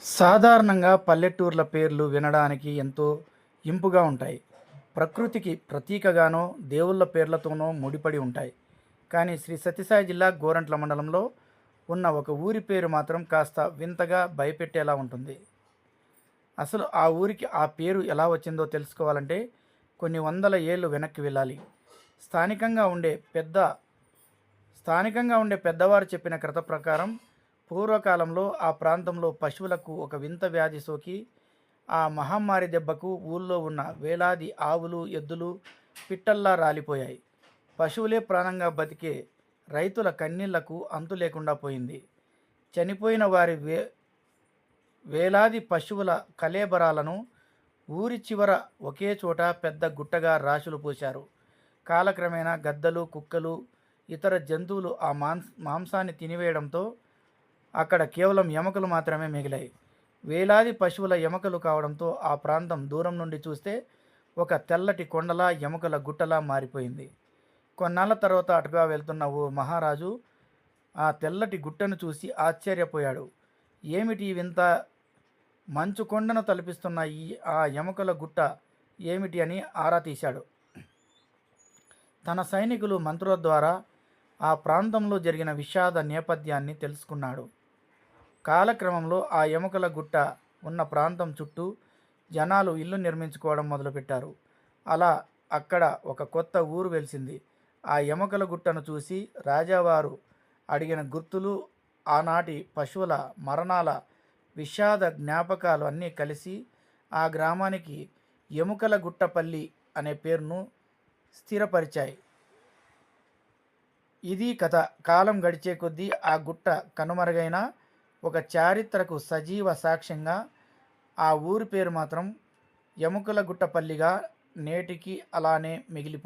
సాధారణంగా పల్లెటూర్ల పేర్లు వినడానికి ఎంతో ఇంపుగా ఉంటాయి. ప్రకృతికి ప్రతీకగానో, దేవుళ్ళ పేర్లతోనో ముడిపడి ఉంటాయి. కానీ శ్రీ సత్యసాయి జిల్లా గోరంట్ల మండలంలో ఉన్న ఒక ఊరి పేరు మాత్రం కాస్త వింతగా భయపెట్టేలా ఉంటుంది. అసలు ఆ ఊరికి ఆ పేరు ఎలా వచ్చిందో తెలుసుకోవాలంటే కొన్ని వందల ఏళ్ళు వెనక్కి వెళ్ళాలి. స్థానికంగా ఉండే పెద్ద స్థానికంగా ఉండే పెద్దవారు చెప్పిన కథ ప్రకారం పూర్వకాలంలో ఆ ప్రాంతంలో పశువులకు ఒక వింత వ్యాధి సోకి ఆ మహమ్మారి దెబ్బకు ఊళ్ళో ఉన్న వేలాది ఆవులు, ఎద్దులు పిట్టల్లా రాలిపోయాయి. పశువులే ప్రాణంగా బతికే రైతుల కన్నీళ్లకు అంతు లేకుండా పోయింది. చనిపోయిన వారి వేలాది పశువుల కళేబరాలను ఊరి చివర ఒకే చోట పెద్ద గుట్టగా రాశులు పోశారు. కాలక్రమేణా గద్దలు, కుక్కలు, ఇతర జంతువులు ఆ మాంసాన్ని తినివేయడంతో అక్కడ కేవలం ఎముకలు మాత్రమే మిగిలాయి. వేలాది పశువుల ఎముకలు కావడంతో ఆ ప్రాంతం దూరం నుండి చూస్తే ఒక తెల్లటి కొండలా, ఎముకల గుట్టలా మారిపోయింది. కొన్నాళ్ళ తర్వాత అటుగా వెళ్తున్న ఓ మహారాజు ఆ తెల్లటి గుట్టను చూసి ఆశ్చర్యపోయాడు. ఏమిటి ఈ వింత? మంచు కొండను తలపిస్తున్న ఆ ఎముకల గుట్ట ఏమిటి అని ఆరా తీశాడు. తన సైనికులు, మంత్రుల ద్వారా ఆ ప్రాంతంలో జరిగిన విషాద నేపథ్యాన్ని తెలుసుకున్నాడు. కాలక్రమంలో ఆ ఎముకల గుట్ట ఉన్న ప్రాంతం చుట్టూ జనాలు ఇల్లు నిర్మించుకోవడం మొదలుపెట్టారు. అలా అక్కడ ఒక కొత్త ఊరు వెలిసింది. ఆ ఎముకల గుట్టను చూసి రాజావారు అడిగిన గుర్తులు, ఆనాటి పశువుల మరణాల విషాద జ్ఞాపకాలు అన్నీ కలిసి ఆ గ్రామానికి ఎముకల గుట్టపల్లి అనే పేరును స్థిరపరిచాయి. ఇది కథ. కాలం గడిచే కొద్దీ ఆ గుట్ట కనుమరుగైన ఒక చారిత్రకు సజీవ సాక్ష్యంగా ఆ ఊరి పేరు మాత్రం ఎముకల గుట్టపల్లిగా నేటికి అలానే మిగిలిపోయింది.